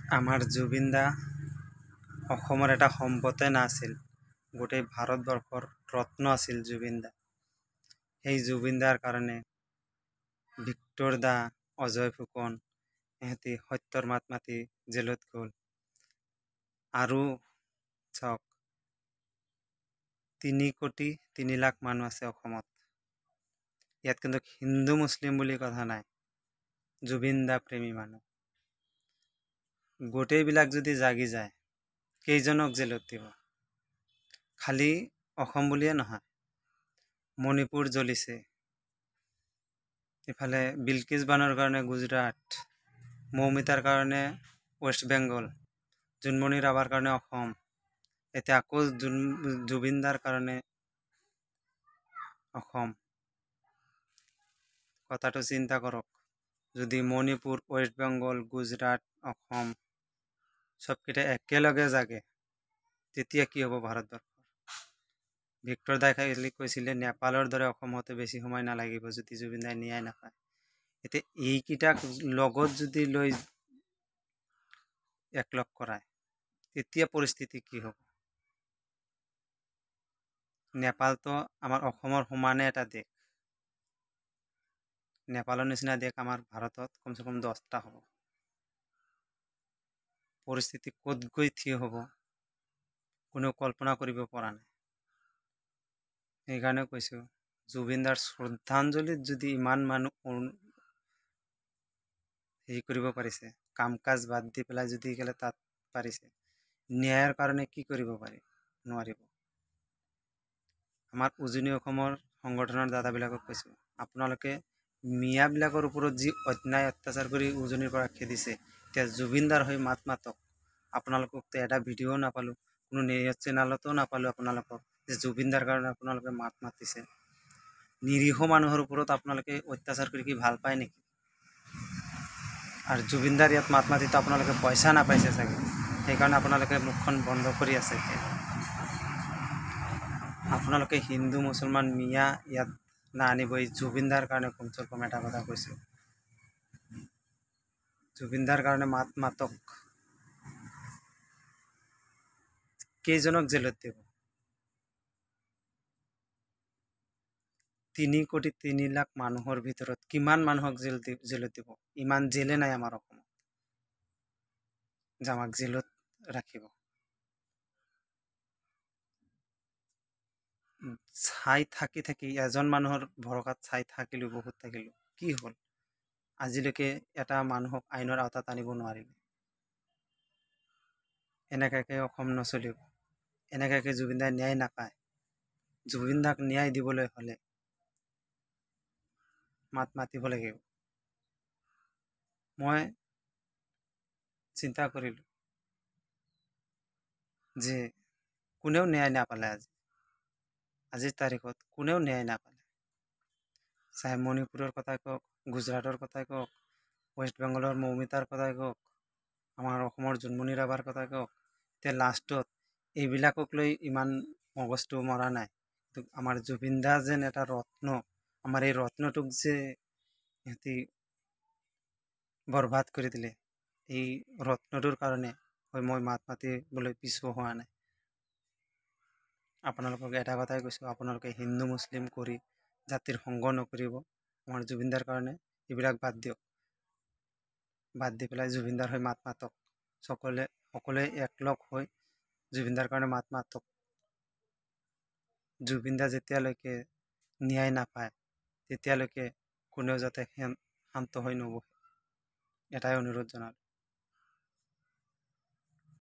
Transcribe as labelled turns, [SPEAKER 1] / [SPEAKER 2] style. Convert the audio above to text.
[SPEAKER 1] আমাৰ জুবিন দা অসমৰ এটা সম্পদে নাছিল, গোটেই ভাৰতবৰ্ষৰ ৰত্ন আছিল জুবিন দা। সেই জুবিন দাৰ কাৰণে ভিক্টৰ দা, অজয় ফুকন এহেঁতি সত্যৰ মাত মাতি জেলত গ'ল। আৰু চাওক, 3,03,00,000 মানুহ আছে অসমত। ইয়াত কিন্তু হিন্দু মুছলিম বুলি কথা নাই, জুবিন দা প্ৰেমী মানুহ। গোটেইবিলাক যদি জাগি যায়, কেইজনক জেলত দিব? খালি অসম বুলিয়ে নহয়, মণিপুৰ জ্বলিছে, ইফালে বিলকিছ বানৰ কাৰণে গুজৰাট, মৌমিতাৰ কাৰণে ৱেষ্ট বেংগল, জোনমণি ৰাভাৰ কাৰণে অসম, এতিয়া আকৌ জুবিন দাৰ কাৰণে অসম। কথাটো চিন্তা কৰক, যদি মণিপুৰ, ৱেষ্ট বেংগল, গুজৰাট, অসম চবকেইটা একেলগে জাগে, তেতিয়া কি হ'ব ভাৰতবৰ্ষৰ? ভিক্টৰ দাই খালি কৈছিলে নেপালৰ দৰে অসমতে বেছি সময় নালাগিব যদি জুবিন দাই ন্যায় নাপায়। এতিয়া এইকেইটাক লগত যদি লৈ একলগ কৰায়, তেতিয়া পৰিস্থিতি কি হ'ব? নেপালটো আমাৰ অসমৰ সমানে এটা দেশ। নেপালৰ নিচিনা দেশ আমাৰ ভাৰতত কমচে কম 10টা হ'ব। পৰিস্থিতি ক'ত গৈ থিয় হ'ব কোনেও কল্পনা কৰিব পৰা নাই। সেইকাৰণে কৈছোঁ, জুবিন দাৰ শ্ৰদ্ধাঞ্জলিত যদি ইমান মানুহ হেৰি কৰিব পাৰিছে, কাম কাজ বাদ দি পেলাই যদি তাত পাৰিছে, ন্যায়ৰ কাৰণে কি কৰিব পাৰি? নোৱাৰিব। আমাৰ উজনি অসমৰ সংগঠনৰ দাদাবিলাকক কৈছোঁ, আপোনালোকে মিয়াবিলাকৰ ওপৰত যি অন্যায় অত্যাচাৰ কৰি উজনিৰ পৰা খেদিছে, এতিয়া জুবিন দাৰ হৈ মাত মাতক। আপোনালোককতো এটা ভিডিঅ'ও নাপালোঁ, কোনো নিউজ চেনেলতো নাপালোঁ আপোনালোকক যে জুবিন দাৰ কাৰণে আপোনালোকে মাত মাতিছে। নিৰীহ মানুহৰ ওপৰত আপোনালোকে অত্যাচাৰ কৰি কি ভাল পায় নেকি? আৰু জুবিন দাৰ ইয়াত মাত মাতিতো আপোনালোকে পইচা নাপাইছে চাগে, সেইকাৰণে আপোনালোকে মুখখন বন্ধ কৰি আছে এতিয়া। আপোনালোকে হিন্দু মুছলমান মিয়া ইয়াত নানিব। এই জুবিন দাৰ কাৰণে কমচে কম এটা কথা কৈছোঁ, জুবিন দাৰ কাৰণে মাত মাতক। কেইজনক জেলত দিব? 3,03,00,000 মানুহৰ ভিতৰত কিমান মানুহক জেলত দিব? ইমান জেলে নাই আমাৰ অসমত যে আমাক জেলত ৰাখিব। চাই থাকি থাকি এজন মানুহৰ ভৰসাত চাই থাকিলোঁ, বহুত থাকিলোঁ, কি হ'ল? আজিলৈকে এটা মানুহক আইনৰ আওতাত আনিব নোৱাৰিলে। এনেকুৱাকৈ অসম নচলিব, এনেকুৱাকৈ জুবিন দাই ন্যায় নাপায়। জুবিন দাক ন্যায় দিবলৈ হ'লে মাত মাতিব লাগিব। মই চিন্তা কৰিলোঁ যে কোনেও ন্যায় নাপালে, আজিৰ তাৰিখত কোনেও ন্যায় নাপালে। চাহে মণিপুৰৰ কথাই কওক, গুজৰাটৰ কথাই কওক, ৱেষ্ট বেংগলৰ মৌমিতাৰ কথাই কওক, আমাৰ অসমৰ জোনমণি ৰাভাৰ কথাই কওক, এতিয়া লাষ্টত এইবিলাকক লৈ ইমান মগজটো মৰা নাই। আমাৰ জুবিন দা যেন এটা ৰত্ন, আমাৰ এই ৰত্নটোক যে সিহঁতি বৰবাদ কৰি দিলে, এই ৰত্নটোৰ কাৰণে মই মাত মাতিবলৈ পিছুৱা হোৱা নাই। আপোনালোকক এটা কথাই কৈছোঁ, আপোনালোকে হিন্দু মুছলিম কৰি জাতিৰ সংগ নকৰিব। আমাৰ জুবিনদাৰ কাৰণে এইবিলাক বাদ দিয়ক, বাদ দি পেলাই জুবিনদাৰ হৈ মাত মাতক। সকলোৱে একলগ হৈ জুবিনদাৰ কাৰণে মাত মাতক। জুবিনদা যেতিয়ালৈকে ন্যায় নাপায়, তেতিয়ালৈকে কোনেও যাতে শান্ত হৈ নবহে, এটাই অনুৰোধ জনালোঁ।